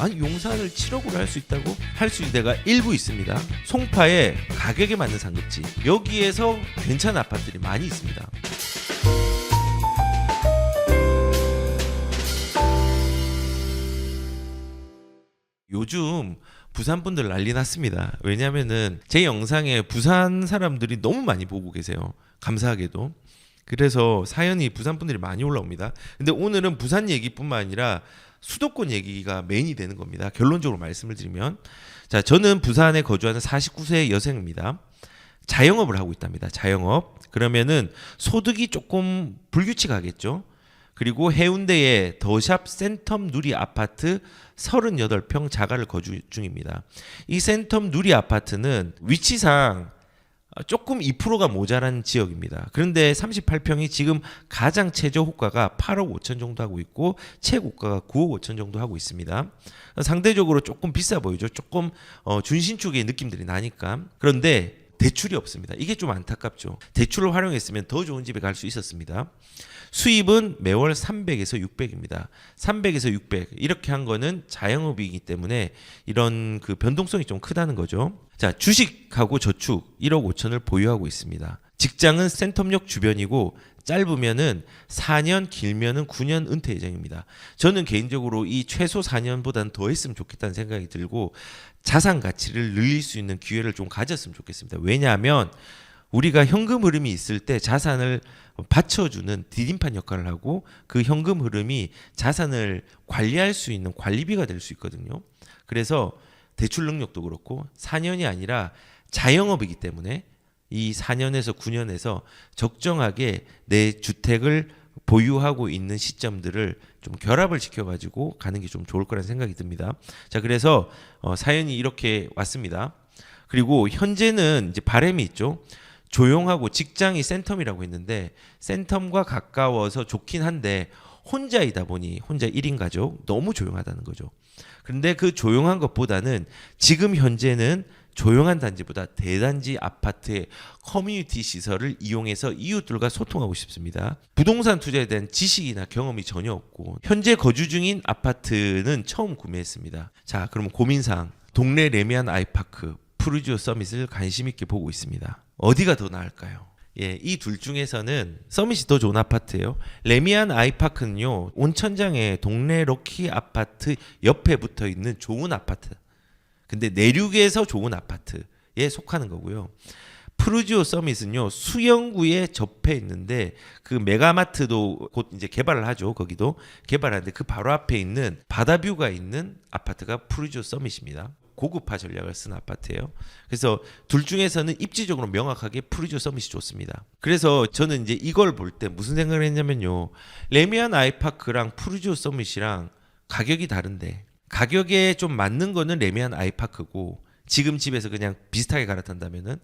아니 용산을 7억으로 할 수 있다고? 할 수 있는 데가 일부 있습니다. 송파에 가격에 맞는 상급지, 여기에서 괜찮은 아파트들이 많이 있습니다. 요즘 부산 분들 난리 났습니다. 왜냐면은 제 영상에 부산 사람들이 너무 많이 보고 계세요. 감사하게도. 그래서 사연이 부산 분들이 많이 올라옵니다. 근데 오늘은 부산 얘기뿐만 아니라 수도권 얘기가 메인이 되는 겁니다. 결론적으로 말씀을 드리면, 자, 저는 부산에 거주하는 49세 여성입니다. 자영업을 하고 있답니다. 자영업. 그러면은 소득이 조금 불규칙하겠죠. 그리고 해운대에 더샵 센텀 누리 아파트 38평 자가를 거주 중입니다. 이 센텀 누리 아파트는 위치상 조금 2%가 모자란 지역입니다. 그런데 38평이 지금 가장 최저 호가가 8억 5천 정도 하고 있고 최고가가 9억 5천 정도 하고 있습니다. 상대적으로 조금 비싸 보이죠. 조금 준신축의 느낌들이 나니까. 그런데 대출이 없습니다. 이게 좀 안타깝죠. 대출을 활용했으면 더 좋은 집에 갈 수 있었습니다. 수입은 매월 300에서 600입니다. 300에서 600 이렇게 한 거는 자영업이기 때문에 이런 그 변동성이 좀 크다는 거죠. 자, 주식하고 저축 1억 5천을 보유하고 있습니다. 직장은 센텀역 주변이고 짧으면은 4년, 길면은 9년 은퇴 예정입니다. 저는 개인적으로 이 최소 4년보다는 더 했으면 좋겠다는 생각이 들고 자산 가치를 늘릴 수 있는 기회를 좀 가졌으면 좋겠습니다. 왜냐하면 우리가 현금 흐름이 있을 때 자산을 받쳐주는 디딤판 역할을 하고 그 현금 흐름이 자산을 관리할 수 있는 관리비가 될 수 있거든요. 그래서 대출 능력도 그렇고 4년이 아니라 자영업이기 때문에 이 4년에서 9년에서 적정하게 내 주택을 보유하고 있는 시점들을 좀 결합을 시켜가지고 가는 게 좀 좋을 거라는 생각이 듭니다. 자, 그래서 사연이 이렇게 왔습니다. 그리고 현재는 이제 바람이 있죠. 조용하고 직장이 센텀이라고 했는데 센텀과 가까워서 좋긴 한데 혼자이다 보니 혼자 1인 가족 너무 조용하다는 거죠. 그런데 그 조용한 것보다는 지금 현재는 조용한 단지보다 대단지 아파트의 커뮤니티 시설을 이용해서 이웃들과 소통하고 싶습니다. 부동산 투자에 대한 지식이나 경험이 전혀 없고 현재 거주 중인 아파트는 처음 구매했습니다. 자, 그럼 고민사항, 동네 레미안 아이파크 푸르지오 서밋을 관심 있게 보고 있습니다. 어디가 더 나을까요? 예, 이 둘 중에서는 서밋이 더 좋은 아파트예요. 레미안 아이파크는요, 온천장에 동네 럭키 아파트 옆에 붙어 있는 좋은 아파트. 근데 내륙에서 좋은 아파트에 속하는 거고요. 푸르지오 서밋은요, 수영구에 접해 있는데 그 메가마트도 곧 이제 개발을 하죠. 거기도 개발하는데 그 바로 앞에 있는 바다뷰가 있는 아파트가 푸르지오 서밋입니다. 고급화 전략을 쓴 아파트예요. 그래서 둘 중에서는 입지적으로 명확하게 푸르지오 서밋이 좋습니다. 그래서 저는 이제 이걸 볼 때 무슨 생각을 했냐면요. 레미안 아이파크랑 푸르지오 서밋이랑 가격이 다른데 가격에 좀 맞는 거는 레미안 아이파크고 지금 집에서 그냥 비슷하게 갈아탄다면은,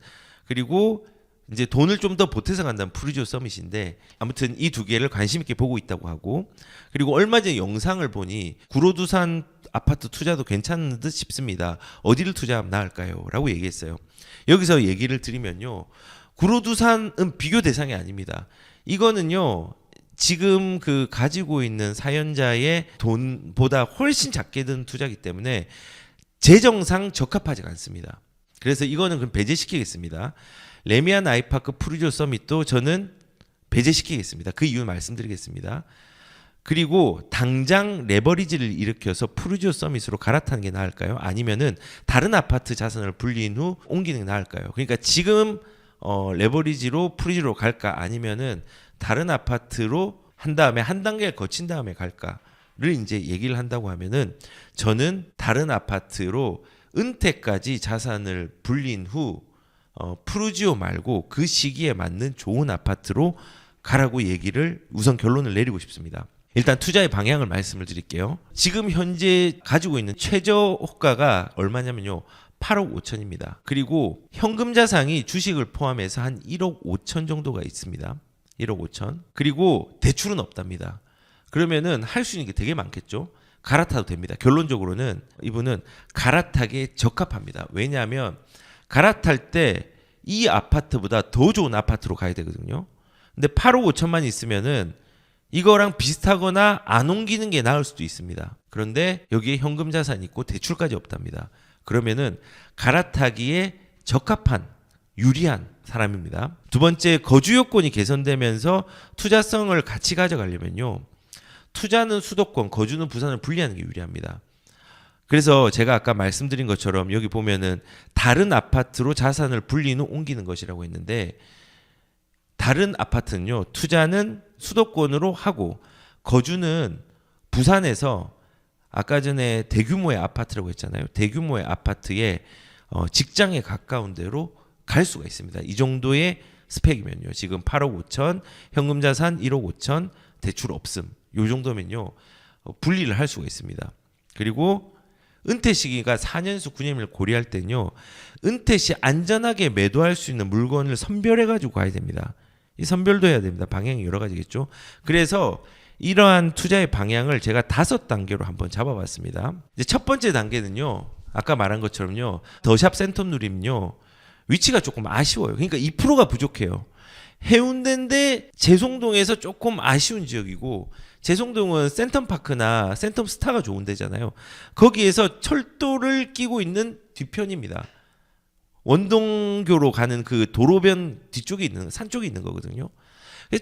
그리고 이제 돈을 좀 더 보태서 간다면 푸르지오 서밋인데, 아무튼 이 두 개를 관심 있게 보고 있다고 하고, 그리고 얼마 전에 영상을 보니 구로두산 아파트 투자도 괜찮은 듯 싶습니다. 어디를 투자하면 나을까요? 라고 얘기했어요. 여기서 얘기를 드리면요, 구로두산은 비교 대상이 아닙니다. 이거는요, 지금 그 가지고 있는 사연자의 돈보다 훨씬 작게 든 투자이기 때문에 재정상 적합하지가 않습니다. 그래서 이거는 그럼 배제시키겠습니다. 레미안 아이파크 푸르지오 서밋도 저는 배제시키겠습니다. 그 이유 말씀드리겠습니다. 그리고 당장 레버리지를 일으켜서 푸르지오 서밋으로 갈아타는 게 나을까요? 아니면은 다른 아파트 자산을 불린 후 옮기는 게 나을까요? 그러니까 지금 레버리지로 푸르지오로 갈까? 아니면은 다른 아파트로 한 다음에 한 단계를 거친 다음에 갈까를 이제 얘기를 한다고 하면은 저는 다른 아파트로 은퇴까지 자산을 불린 후 푸르지오 말고 그 시기에 맞는 좋은 아파트로 가라고 얘기를 우선 결론을 내리고 싶습니다. 일단 투자의 방향을 말씀을 드릴게요. 지금 현재 가지고 있는 최저 호가가 얼마냐면요, 8억 5천입니다. 그리고 현금 자산이 주식을 포함해서 한 1억 5천 정도가 있습니다. 1억 5천. 그리고 대출은 없답니다. 그러면은 할 수 있는 게 되게 많겠죠. 갈아타도 됩니다. 결론적으로는 이분은 갈아타기에 적합합니다. 왜냐하면 갈아탈 때 이 아파트보다 더 좋은 아파트로 가야 되거든요. 근데 8억 5천만 있으면은 이거랑 비슷하거나 안 옮기는 게 나을 수도 있습니다. 그런데 여기에 현금 자산이 있고 대출까지 없답니다. 그러면은 갈아타기에 적합한 유리한 사람입니다. 두 번째, 거주 요건이 개선되면서 투자성을 같이 가져가려면요, 투자는 수도권, 거주는 부산을 분리하는 게 유리합니다. 그래서 제가 아까 말씀드린 것처럼 여기 보면은 다른 아파트로 자산을 분리는 옮기는 것이라고 했는데, 다른 아파트는요, 투자는 수도권으로 하고 거주는 부산에서 아까 전에 대규모의 아파트라고 했잖아요. 대규모의 아파트에 직장에 가까운 데로 갈 수가 있습니다. 이 정도의 스펙이면요. 지금 8억 5천, 현금 자산 1억 5천, 대출 없음. 요 정도면요, 분리를 할 수가 있습니다. 그리고 은퇴 시기가 4년에서 9년을 고려할 때는요, 은퇴 시 안전하게 매도할 수 있는 물건을 선별해 가지고 가야 됩니다. 이 선별도 해야 됩니다. 방향이 여러 가지겠죠. 그래서 이러한 투자의 방향을 제가 5단계로 한번 잡아봤습니다. 이제 첫 번째 단계는요, 아까 말한 것처럼요, 더샵 센텀누림요, 위치가 조금 아쉬워요. 그러니까 2%가 부족해요. 해운대인데 재송동에서 조금 아쉬운 지역이고, 재송동은 센텀파크나 센텀스타가 좋은 데잖아요. 거기에서 철도를 끼고 있는 뒤편입니다. 원동교로 가는 그 도로변 뒤쪽에 있는, 산 쪽에 있는 거거든요.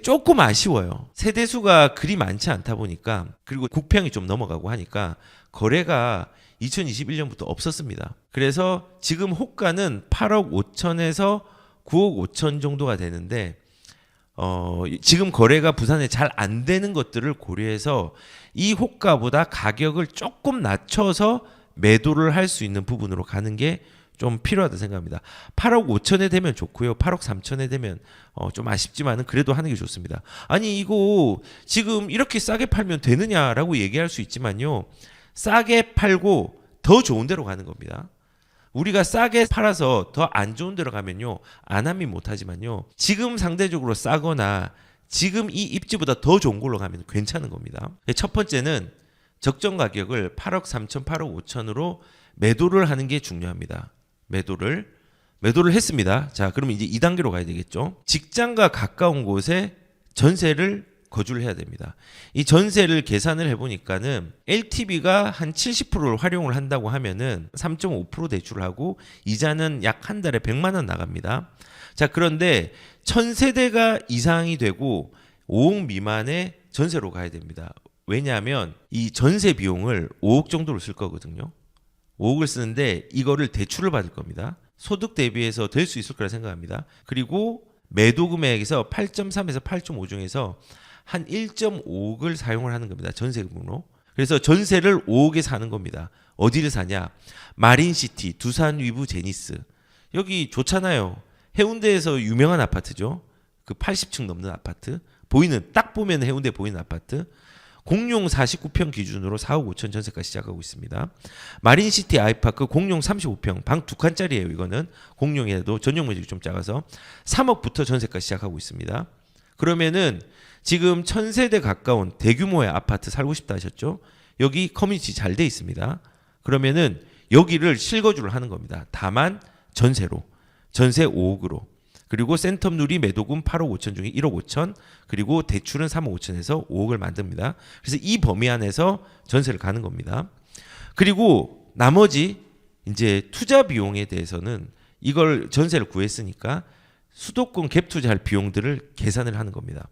조금 아쉬워요. 세대수가 그리 많지 않다 보니까, 그리고 국평이 좀 넘어가고 하니까 거래가 2021년부터 없었습니다. 그래서 지금 호가는 8억 5천에서 9억 5천 정도가 되는데, 지금 거래가 부산에 잘 안 되는 것들을 고려해서 이 호가보다 가격을 조금 낮춰서 매도를 할 수 있는 부분으로 가는 게 좀 필요하다 생각합니다. 8억 5천에 되면 좋고요. 8억 3천에 되면 좀 아쉽지만은 그래도 하는 게 좋습니다. 아니, 이거 지금 이렇게 싸게 팔면 되느냐라고 얘기할 수 있지만요, 싸게 팔고 더 좋은 데로 가는 겁니다. 우리가 싸게 팔아서 더 안 좋은 데로 가면요, 안 하면 못하지만요, 지금 상대적으로 싸거나 지금 이 입지보다 더 좋은 걸로 가면 괜찮은 겁니다. 첫 번째는 적정 가격을 8억 3천, 8억 5천으로 매도를 하는 게 중요합니다. 매도를 했습니다. 자, 그러면 이제 2단계로 가야 되겠죠. 직장과 가까운 곳에 전세를 거주를 해야 됩니다. 이 전세를 계산을 해보니까는 LTV가 한 70%를 활용을 한다고 하면은 3.5% 대출을 하고 이자는 약 한 달에 100만 원 나갑니다. 자, 그런데 1000세대가 이상이 되고 5억 미만의 전세로 가야 됩니다. 왜냐하면 이 전세 비용을 5억 정도로 쓸 거거든요. 5억을 쓰는데 이거를 대출을 받을 겁니다. 소득 대비해서 될 수 있을 거라 생각합니다. 그리고 매도 금액에서 8.3에서 8.5 중에서 한 1.5억을 사용을 하는 겁니다. 전세금으로. 그래서 전세를 5억에 사는 겁니다. 어디를 사냐? 마린시티, 두산 위브 제니스. 여기 좋잖아요. 해운대에서 유명한 아파트죠. 그 80층 넘는 아파트. 딱 보면 해운대 보이는 아파트. 공용 49평 기준으로 4억 5천 전세가 시작하고 있습니다. 마린시티 아이파크 공용 35평, 방 2칸짜리예요. 이거는 공용이라도 전용 면적이 좀 작아서 3억부터 전세가 시작하고 있습니다. 그러면은 지금 1000세대 가까운 대규모의 아파트 살고 싶다 하셨죠? 여기 커뮤니티 잘 돼 있습니다. 그러면은 여기를 실거주를 하는 겁니다. 다만 전세로, 전세 5억으로. 그리고 센텀누리 매도금 8억 5천 중에 1억 5천, 그리고 대출은 3억 5천에서 5억을 만듭니다. 그래서 이 범위 안에서 전세를 가는 겁니다. 그리고 나머지 이제 투자 비용에 대해서는 이걸 전세를 구했으니까 수도권 갭 투자할 비용들을 계산을 하는 겁니다.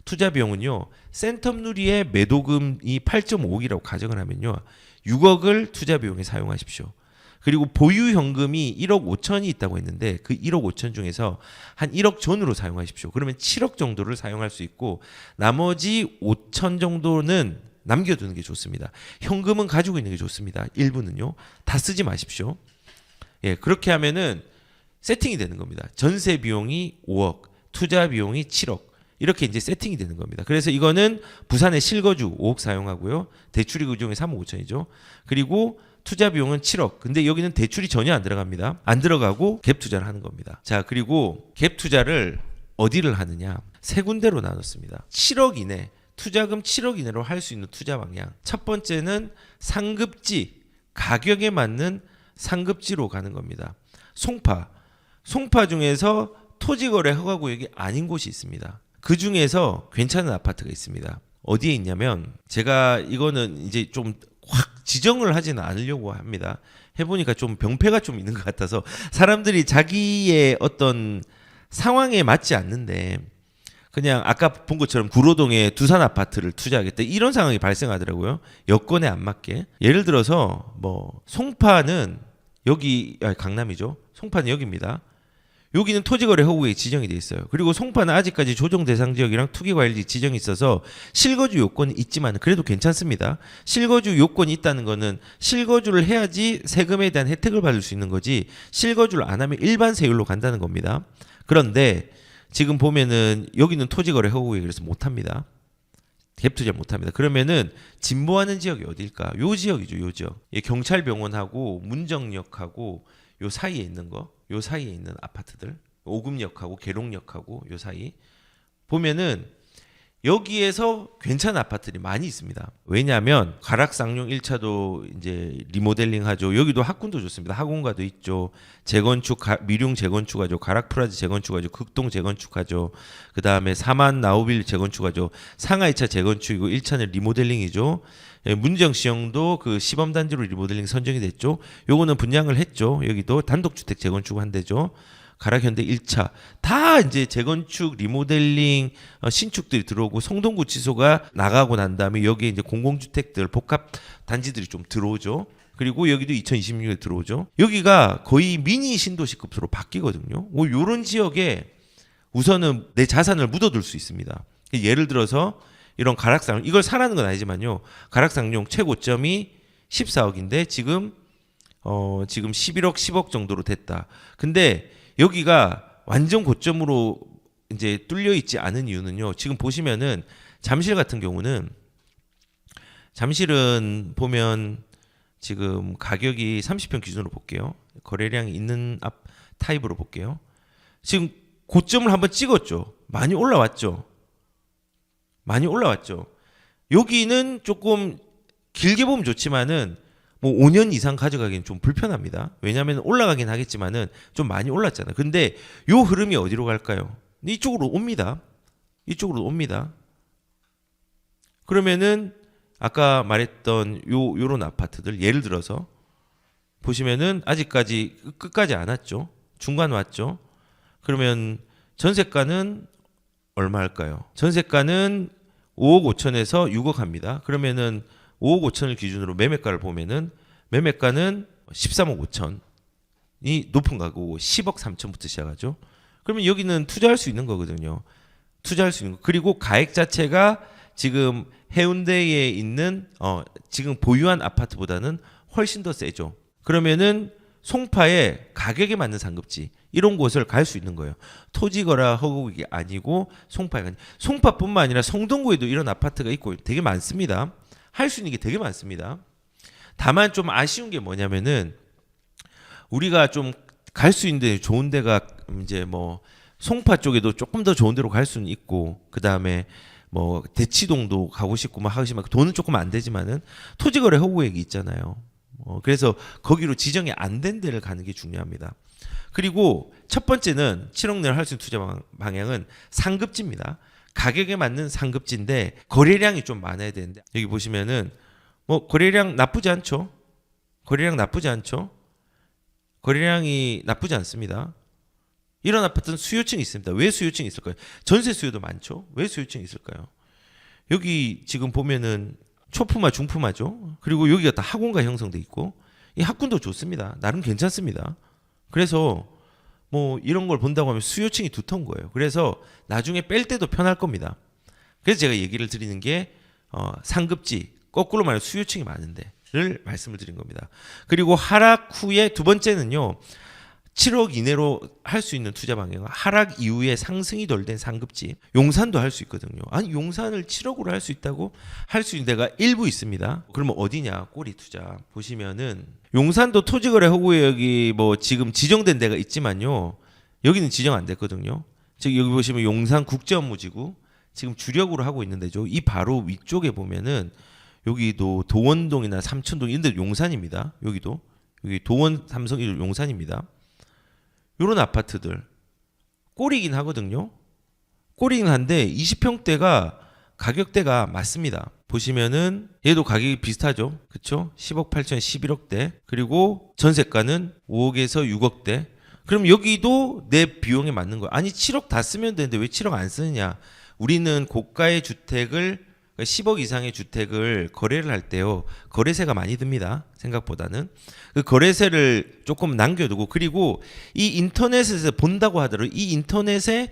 투자 비용은요, 센텀누리의 매도금이 8.5억이라고 가정을 하면요, 6억을 투자 비용에 사용하십시오. 그리고 보유 현금이 1억 5천이 있다고 했는데 그 1억 5천 중에서 한 1억 전으로 사용하십시오. 그러면 7억 정도를 사용할 수 있고 나머지 5천 정도는 남겨두는 게 좋습니다. 현금은 가지고 있는 게 좋습니다. 일부는요. 다 쓰지 마십시오. 예, 그렇게 하면은 세팅이 되는 겁니다. 전세 비용이 5억, 투자 비용이 7억. 이렇게 이제 세팅이 되는 겁니다. 그래서 이거는 부산의 실거주 5억 사용하고요. 대출이 그 중에 3억 5천이죠. 그리고 투자 비용은 7억. 근데 여기는 대출이 전혀 안 들어갑니다. 안 들어가고 갭 투자를 하는 겁니다. 자, 그리고 갭 투자를 어디를 하느냐? 세 군데로 나눴습니다. 7억 이내, 투자금 7억 이내로 할 수 있는 투자 방향. 첫 번째는 상급지, 가격에 맞는 상급지로 가는 겁니다. 송파 중에서 토지거래 허가구역이 아닌 곳이 있습니다. 그 중에서 괜찮은 아파트가 있습니다. 어디에 있냐면 제가 이거는 이제 좀 확 지정을 하지는 않으려고 합니다. 해보니까 좀 병폐가 좀 있는 것 같아서 사람들이 자기의 어떤 상황에 맞지 않는데 그냥 아까 본 것처럼 구로동에 두산 아파트를 투자하겠다 이런 상황이 발생하더라고요. 여건에 안 맞게. 예를 들어서 뭐 송파는 여기 강남이죠. 송파는 여기입니다. 여기는 토지거래 허구에 지정이 돼 있어요. 그리고 송파는 아직까지 조정 대상 지역이랑 투기과열지 지정이 있어서 실거주 요건이 있지만 그래도 괜찮습니다. 실거주 요건이 있다는 거는 실거주를 해야지 세금에 대한 혜택을 받을 수 있는 거지 실거주를 안 하면 일반 세율로 간다는 겁니다. 그런데 지금 보면은 여기는 토지거래 허구에 그래서 못합니다. 갭투자 못합니다. 그러면은 진보하는 지역이 어딜까? 요 지역이죠. 요 지역. 경찰병원하고 문정역하고 요 사이에 있는 거, 요 사이에 있는 아파트들, 오금역하고 계룡역하고 요 사이 보면은 여기에서 괜찮은 아파트들이 많이 있습니다. 왜냐하면 가락쌍용 1차도 이제 리모델링 하죠. 여기도 학군도 좋습니다. 학원가도 있죠. 재건축, 미룡 재건축하죠. 가락프라즈 재건축하죠. 극동 재건축하죠. 그 다음에 사만 나우빌 재건축하죠. 상하 2차 재건축이고 1차는 리모델링이죠. 문정시형도 그 시범단지로 리모델링 선정이 됐죠. 요거는 분양을 했죠. 여기도 단독주택 재건축 한 대죠. 가락현대 1차 다 이제 재건축 리모델링 신축들이 들어오고 성동구치소가 나가고 난 다음에 여기에 이제 공공주택들 복합 단지들이 좀 들어오죠. 그리고 여기도 2026년에 들어오죠. 여기가 거의 미니 신도시급으로 바뀌거든요. 뭐 요런 지역에 우선은 내 자산을 묻어둘 수 있습니다. 예를 들어서 이런 가락쌍용 이걸 사라는 건 아니지만요. 가락쌍용 최고점이 14억인데 지금 11억 10억 정도로 됐다. 근데 여기가 완전 고점으로 이제 뚫려 있지 않은 이유는요. 지금 보시면은 잠실 같은 경우는 잠실은 보면 지금 가격이 30평 기준으로 볼게요. 거래량이 있는 앞 타입으로 볼게요. 지금 고점을 한번 찍었죠. 많이 올라왔죠. 많이 올라왔죠. 여기는 조금 길게 보면 좋지만은 뭐 5년 이상 가져가기는 좀 불편합니다. 왜냐하면 올라가긴 하겠지만은 좀 많이 올랐잖아요. 근데 요 흐름이 어디로 갈까요? 이쪽으로 옵니다. 이쪽으로 옵니다. 그러면은 아까 말했던 요런 아파트들 예를 들어서 보시면은 아직까지 끝까지 안 왔죠. 중간 왔죠. 그러면 전세가는 얼마 할까요? 전세가는 5억 5천에서 6억 합니다. 그러면은 5억 5천을 기준으로 매매가를 보면은 매매가는 13억 5천이 높은 가구고 10억 3천부터 시작하죠. 그러면 여기는 투자할 수 있는 거거든요. 투자할 수 있는 거. 그리고 가액 자체가 지금 해운대에 있는 지금 보유한 아파트보다는 훨씬 더 세죠. 그러면은 송파에 가격에 맞는 상급지 이런 곳을 갈 수 있는 거예요. 토지거래 허구이 아니고 송파뿐만 아니라 성동구에도 이런 아파트가 있고 되게 많습니다. 할 수 있는 게 되게 많습니다. 다만 좀 아쉬운 게 뭐냐면은 우리가 좀 갈 수 있는 데 좋은 데가 이제 뭐 송파 쪽에도 조금 더 좋은 데로 갈 수는 있고 그 다음에 뭐 대치동도 가고 싶고 막 하시면 돈은 조금 안 되지만은 토지거래 허구액이 있잖아요. 그래서 거기로 지정이 안 된 데를 가는 게 중요합니다. 그리고 첫 번째는 7억 내로 할 수 있는 투자 방향은 상급지입니다. 가격에 맞는 상급지인데 거래량이 좀 많아야 되는데 여기 보시면은 뭐 거래량 나쁘지 않죠. 거래량 나쁘지 않죠. 거래량이 나쁘지 않습니다. 이런 아파트는 수요층이 있습니다. 왜 수요층이 있을까요? 전세 수요도 많죠. 왜 수요층이 있을까요? 여기 지금 보면은 초품화 중품화죠. 그리고 여기가 다 학원가 형성돼 있고 이 학군도 좋습니다. 나름 괜찮습니다. 그래서 뭐 이런 걸 본다고 하면 수요층이 두터운 거예요. 그래서 나중에 뺄 때도 편할 겁니다. 그래서 제가 얘기를 드리는 게 상급지 거꾸로 말해 수요층이 많은데를 말씀을 드린 겁니다. 그리고 하락 후에 두 번째는요. 7억 이내로 할 수 있는 투자 방향은 하락 이후에 상승이 덜 된 상급지. 용산도 할 수 있거든요. 아니 용산을 7억으로 할 수 있다고? 할 수 있는 데가 일부 있습니다. 그러면 어디냐? 꼬리 투자. 보시면은 용산도 토지거래 허구역이 뭐 지금 지정된 데가 있지만요. 여기는 지정 안 됐거든요. 즉 여기 보시면 용산 국제업무지구 지금 주력으로 하고 있는 데죠. 이 바로 위쪽에 보면은 여기도 도원동이나 삼천동 이런 데 용산입니다. 여기도 여기 도원 삼성 용산입니다. 이런 아파트들 꼬리긴 하거든요. 꼬리긴 한데 20평대가 가격대가 맞습니다. 보시면은 얘도 가격이 비슷하죠. 그쵸? 10억 8천 11억대. 그리고 전세가는 5억에서 6억대. 그럼 여기도 내 비용에 맞는 거야. 아니 7억 다 쓰면 되는데 왜 7억 안 쓰느냐. 우리는 고가의 주택을 10억 이상의 주택을 거래를 할 때요. 거래세가 많이 듭니다. 생각보다는. 그 거래세를 조금 남겨두고 그리고 이 인터넷에서 본다고 하더라도 이 인터넷에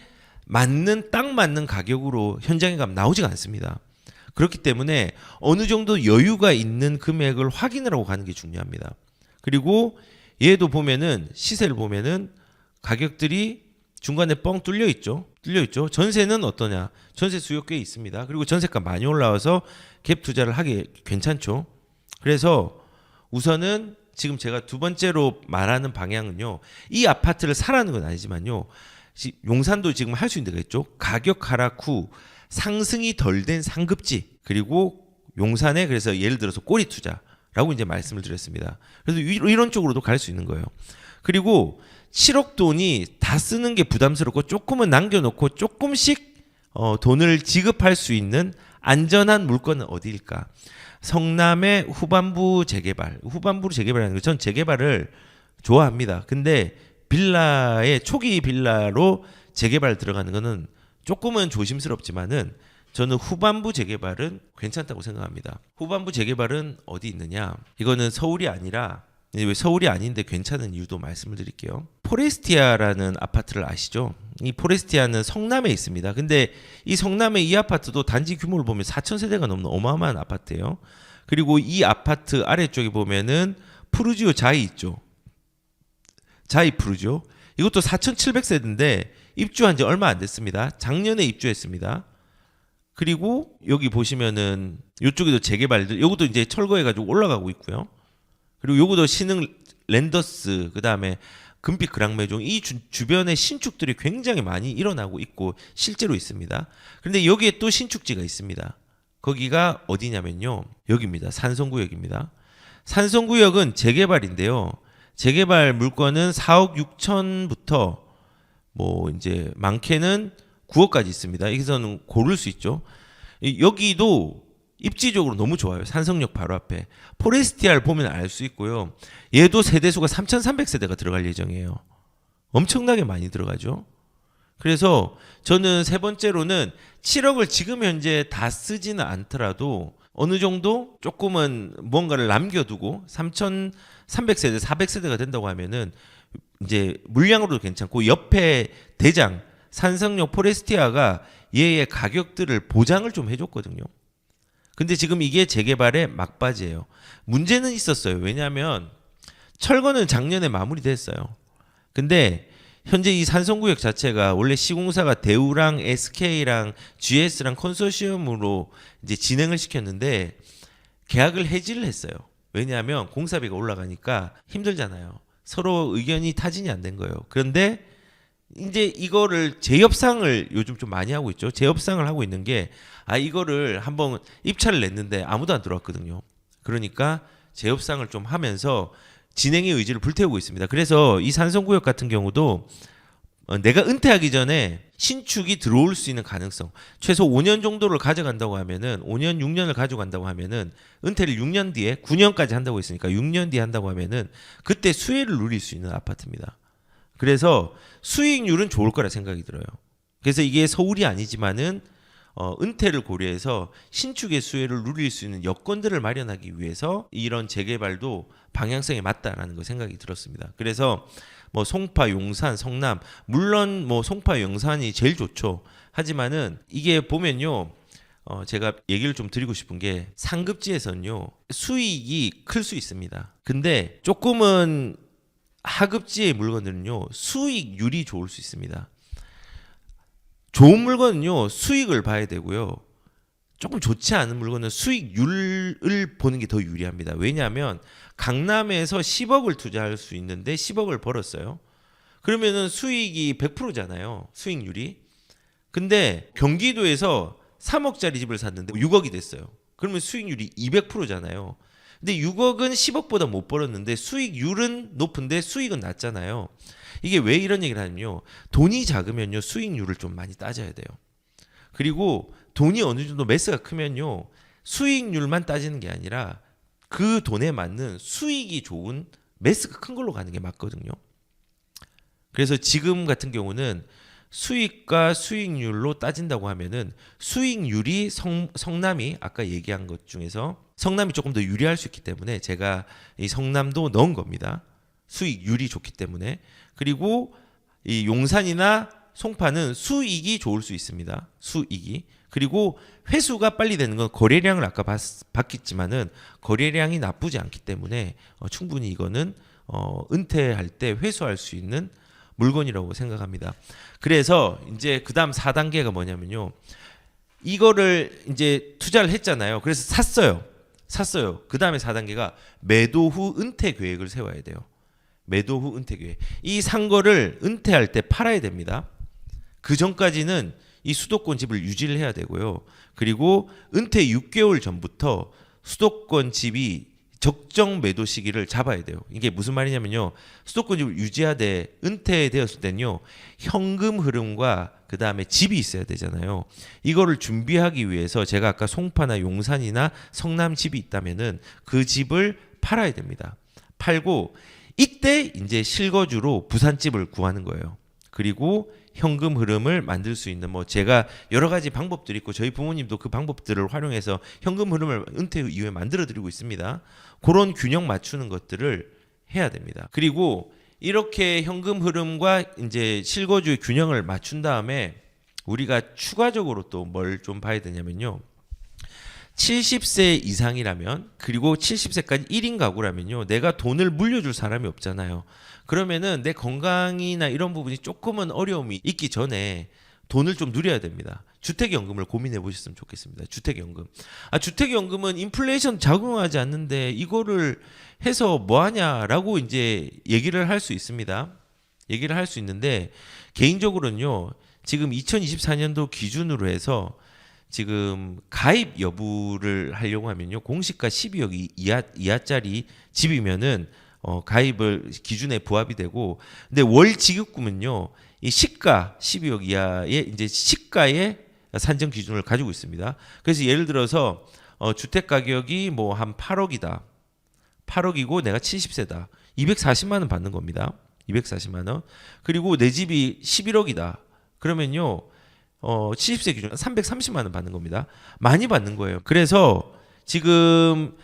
맞는 딱 맞는 가격으로 현장에 가면 나오지가 않습니다. 그렇기 때문에 어느 정도 여유가 있는 금액을 확인을 하고 가는 게 중요합니다. 그리고 얘도 보면은 시세를 보면은 가격들이 중간에 뻥 뚫려 있죠. 전세는 어떠냐? 전세 수요 꽤 있습니다. 그리고 전세가 많이 올라와서 갭 투자를 하기 괜찮죠. 그래서 우선은 지금 제가 두 번째로 말하는 방향은요. 이 아파트를 사라는 건 아니지만요. 용산도 지금 할 수 있는 데가 있죠. 가격 하락 후 상승이 덜 된 상급지 그리고 용산에 그래서 예를 들어서 꼬리 투자라고 이제 말씀을 드렸습니다. 그래서 이런 쪽으로도 갈 수 있는 거예요. 그리고 7억 돈이 다 쓰는 게 부담스럽고 조금은 남겨놓고 조금씩 돈을 지급할 수 있는 안전한 물건은 어디일까? 성남의 후반부 재개발. 후반부로 재개발하는 거. 전 재개발을 좋아합니다. 근데 빌라의 초기 빌라로 재개발 들어가는 거는 조금은 조심스럽지만은 저는 후반부 재개발은 괜찮다고 생각합니다. 후반부 재개발은 어디 있느냐? 이거는 서울이 아니라 왜 서울이 아닌데 괜찮은 이유도 말씀을 드릴게요. 포레스티아라는 아파트를 아시죠? 이 포레스티아는 성남에 있습니다. 근데 이 성남의 이 아파트도 단지 규모를 보면 4,000세대가 넘는 어마어마한 아파트예요. 그리고 이 아파트 아래쪽에 보면은 푸르지오 자이 있죠. 자이 푸르지오. 이것도 4,700세대인데 입주한 지 얼마 안 됐습니다. 작년에 입주했습니다. 그리고 여기 보시면은 이쪽에도 재개발들, 이것도 이제 철거해가지고 올라가고 있고요. 그리고 요거도 신흥 랜더스 그다음에 금빛 그랑매종 이 주변에 신축들이 굉장히 많이 일어나고 있고 실제로 있습니다. 그런데 여기에 또 신축지가 있습니다. 거기가 어디냐면요. 여기입니다. 산성구역입니다. 산성구역은 재개발인데요. 재개발 물건은 4억 6천부터 뭐 이제 많게는 9억까지 있습니다. 여기서는 고를 수 있죠. 여기도 입지적으로 너무 좋아요. 산성역 바로 앞에. 포레스티아를 보면 알 수 있고요. 얘도 세대수가 3,300세대가 들어갈 예정이에요. 엄청나게 많이 들어가죠. 그래서 저는 세 번째로는 7억을 지금 현재 다 쓰지는 않더라도 어느 정도 조금은 뭔가를 남겨두고 3,300세대, 400세대가 된다고 하면은 이제 물량으로도 괜찮고 옆에 대장 산성역 포레스티아가 얘의 가격들을 보장을 좀 해줬거든요. 근데 지금 이게 재개발의 막바지예요. 문제는 있었어요. 왜냐하면 철거는 작년에 마무리됐어요. 근데 현재 이 산성구역 자체가 원래 시공사가 대우랑 SK랑 GS랑 컨소시엄으로 이제 진행을 시켰는데 계약을 해지를 했어요. 왜냐하면 공사비가 올라가니까 힘들잖아요. 서로 의견이 타진이 안 된 거예요. 그런데 이제 이거를 재협상을 요즘 좀 많이 하고 있죠. 재협상을 하고 있는 게 이거를 한번 입찰을 냈는데 아무도 안 들어왔거든요. 그러니까 재협상을 좀 하면서 진행의 의지를 불태우고 있습니다. 그래서 이 산성구역 같은 경우도 내가 은퇴하기 전에 신축이 들어올 수 있는 가능성 최소 5년 정도를 가져간다고 하면은 5년 6년을 가져간다고 하면은 은퇴를 6년 뒤에 9년까지 한다고 했으니까 6년 뒤에 한다고 하면은 그때 수혜를 누릴 수 있는 아파트입니다. 그래서 수익률은 좋을 거라 생각이 들어요. 그래서 이게 서울이 아니지만은 은퇴를 고려해서 신축의 수혜를 누릴 수 있는 여건들을 마련하기 위해서 이런 재개발도 방향성에 맞다라는 거 생각이 들었습니다. 그래서 뭐 송파, 용산, 성남 물론 뭐 송파, 용산이 제일 좋죠. 하지만은 이게 보면요. 제가 얘기를 좀 드리고 싶은 게 상급지에서는요. 수익이 클 수 있습니다. 근데 조금은 하급지의 물건들은요. 수익률이 좋을 수 있습니다. 좋은 물건은요. 수익을 봐야 되고요. 조금 좋지 않은 물건은 수익률을 보는 게 더 유리합니다. 왜냐하면 강남에서 10억을 투자할 수 있는데 10억을 벌었어요. 그러면은 수익이 100%잖아요. 수익률이. 근데 경기도에서 3억짜리 집을 샀는데 6억이 됐어요. 그러면 수익률이 200%잖아요. 근데 6억은 10억보다 못 벌었는데 수익률은 높은데 수익은 낮잖아요. 이게 왜 이런 얘기를 하냐면요. 돈이 작으면요. 수익률을 좀 많이 따져야 돼요. 그리고 돈이 어느 정도 매스가 크면요, 수익률만 따지는 게 아니라 그 돈에 맞는 수익이 좋은 매스가 큰 걸로 가는 게 맞거든요. 그래서 지금 같은 경우는 수익과 수익률로 따진다고 하면은 수익률이 성남이 아까 얘기한 것 중에서 성남이 조금 더 유리할 수 있기 때문에 제가 이 성남도 넣은 겁니다. 수익률이 좋기 때문에. 그리고 이 용산이나 송파는 수익이 좋을 수 있습니다. 수익이. 그리고 회수가 빨리 되는 건 거래량을 아까 봤겠지만은 거래량이 나쁘지 않기 때문에 충분히 이거는 은퇴할 때 회수할 수 있는 물건이라고 생각합니다. 그래서 이제 그다음 4단계가 뭐냐면요. 이거를 이제 투자를 했잖아요. 그래서 샀어요. 그다음에 4단계가 매도 후 은퇴 계획을 세워야 돼요. 매도 후 은퇴 계획. 이 산 거를 은퇴할 때 팔아야 됩니다. 그 전까지는 이 수도권 집을 유지를 해야 되고요. 그리고 은퇴 6개월 전부터 수도권 집이 적정 매도 시기를 잡아야 돼요. 이게 무슨 말이냐면요. 수도권 집을 유지하되 은퇴되었을 때는요. 현금 흐름과 그 다음에 집이 있어야 되잖아요. 이거를 준비하기 위해서 제가 아까 송파나 용산이나 성남 집이 있다면은 그 집을 팔아야 됩니다. 팔고 이때 이제 실거주로 부산집을 구하는 거예요. 그리고 현금 흐름을 만들 수 있는 뭐 제가 여러 가지 방법들이 있고 저희 부모님도 그 방법들을 활용해서 현금 흐름을 은퇴 이후에 만들어 드리고 있습니다. 그런 균형 맞추는 것들을 해야 됩니다. 그리고 이렇게 현금 흐름과 이제 실거주의 균형을 맞춘 다음에 우리가 추가적으로 또 뭘 좀 봐야 되냐면요. 70세 이상이라면 그리고 70세까지 1인 가구라면요. 내가 돈을 물려줄 사람이 없잖아요. 그러면은 내 건강이나 이런 부분이 조금은 어려움이 있기 전에 돈을 좀 누려야 됩니다. 주택연금을 고민해 보셨으면 좋겠습니다. 주택연금. 주택연금은 인플레이션 작용하지 않는데 이거를 해서 뭐 하냐라고 이제 얘기를 할 수 있습니다. 얘기를 할 수 있는데 개인적으로는요. 지금 2024년도 기준으로 해서 지금 가입 여부를 하려고 하면요. 공시가 12억 이하짜리 집이면은 가입을 기준에 부합이 되고 근데 월 지급금은요. 이 시가 12억 이하의 이제 시가의 산정 기준을 가지고 있습니다. 그래서 예를 들어서 주택 가격이 뭐 한 8억이다. 8억이고 내가 70세다. 240만 원 받는 겁니다. 240만 원. 그리고 내 집이 11억이다. 그러면요. 70세 기준 330만 원 받는 겁니다. 많이 받는 거예요. 그래서 지금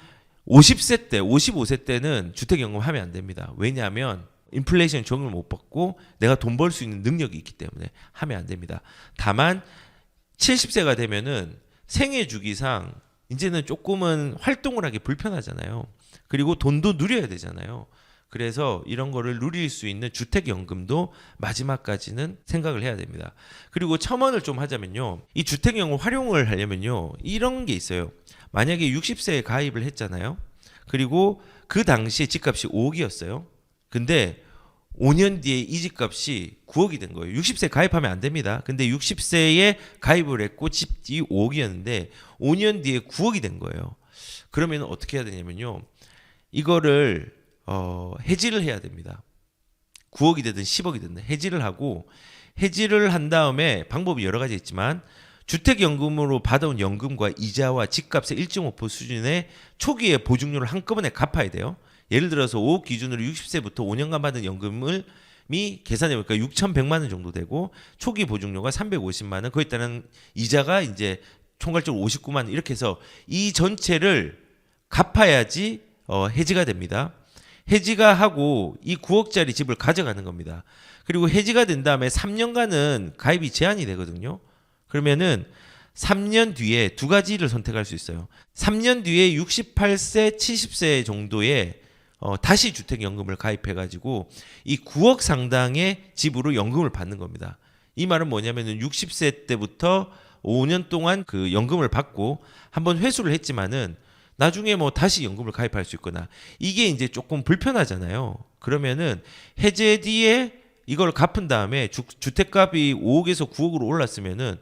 50세 때, 55세 때는 주택연금 하면 안 됩니다. 왜냐하면 인플레이션 적용을 못 받고 내가 돈 벌 수 있는 능력이 있기 때문에 하면 안 됩니다. 다만 70세가 되면은 생애 주기상 이제는 조금은 활동을 하기 불편하잖아요. 그리고 돈도 누려야 되잖아요. 그래서 이런 거를 누릴 수 있는 주택연금도 마지막까지는 생각을 해야 됩니다. 그리고 첨언을 좀 하자면요. 이 주택연금 활용을 하려면요. 이런 게 있어요. 만약에 60세에 가입을 했잖아요. 그리고 그 당시에 집값이 5억이었어요. 근데 5년 뒤에 이 집값이 9억이 된 거예요. 60세 가입하면 안 됩니다. 근데 60세에 가입을 했고 집이 5억이었는데 5년 뒤에 9억이 된 거예요. 그러면 어떻게 해야 되냐면요. 이거를 해지를 해야 됩니다. 9억이 되든 10억이 되든 해지를 하고 해지를 한 다음에 방법이 여러 가지 있지만 주택연금으로 받아온 연금과 이자와 집값의 1.5% 수준의 초기의 보증료를 한꺼번에 갚아야 돼요. 예를 들어서 5억 기준으로 60세부터 5년간 받은 연금을 계산해 보니까 6,100만 원 정도 되고 초기 보증료가 350만 원, 거기에 따른 이자가 이제 총괄적으로 59만 원 이렇게 해서 이 전체를 갚아야지 해지가 됩니다. 해지가 하고 이 9억짜리 집을 가져가는 겁니다. 그리고 해지가 된 다음에 3년간은 가입이 제한이 되거든요. 그러면은 3년 뒤에 두 가지를 선택할 수 있어요. 3년 뒤에 68세, 70세 정도에 다시 주택연금을 가입해가지고 이 9억 상당의 집으로 연금을 받는 겁니다. 이 말은 뭐냐면은 60세 때부터 5년 동안 그 연금을 받고 한번 회수를 했지만은 나중에 뭐 다시 연금을 가입할 수 있거나 이게 이제 조금 불편하잖아요. 그러면은 해제 뒤에 이걸 갚은 다음에 주택값이 5억에서 9억으로 올랐으면은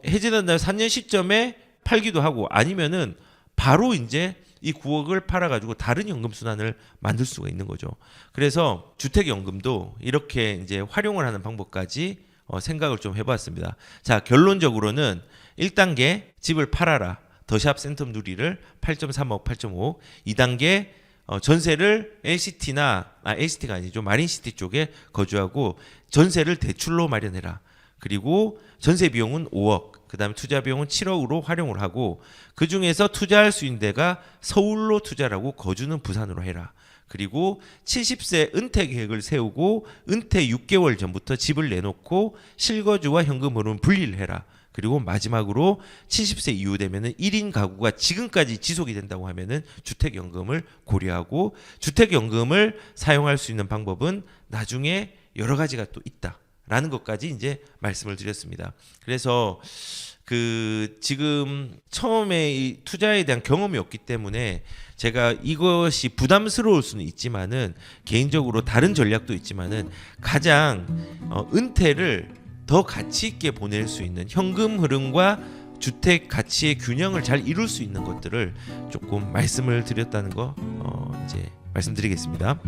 해제된 날 3년 시점에 팔기도 하고 아니면은 바로 이제 이 9억을 팔아가지고 다른 연금 순환을 만들 수가 있는 거죠. 그래서 주택연금도 이렇게 이제 활용을 하는 방법까지 생각을 좀 해봤습니다. 자, 결론적으로는 1단계 집을 팔아라. 더샵 센텀 누리를 8.3억, 8.5억. 2단계 전세를 LCT가 아니죠. 마린시티 쪽에 거주하고 전세를 대출로 마련해라. 그리고 전세 비용은 5억, 그다음에 투자 비용은 7억으로 활용을 하고 그 중에서 투자할 수 있는 데가 서울로 투자를 하고 거주는 부산으로 해라. 그리고 70세 은퇴 계획을 세우고 은퇴 6개월 전부터 집을 내놓고 실거주와 현금 흐름을 분리를 해라. 그리고 마지막으로 70세 이후 되면은 1인 가구가 지금까지 지속이 된다고 하면은 주택연금을 고려하고 주택연금을 사용할 수 있는 방법은 나중에 여러 가지가 또 있다라는 것까지 이제 말씀을 드렸습니다. 그래서 지금 처음에 이 투자에 대한 경험이 없기 때문에 제가 이것이 부담스러울 수는 있지만은 개인적으로 다른 전략도 있지만은 가장 은퇴를 더 가치 있게 보낼 수 있는 현금 흐름과 주택 가치의 균형을 잘 이룰 수 있는 것들을 조금 말씀을 드렸다는 거 이제 말씀드리겠습니다.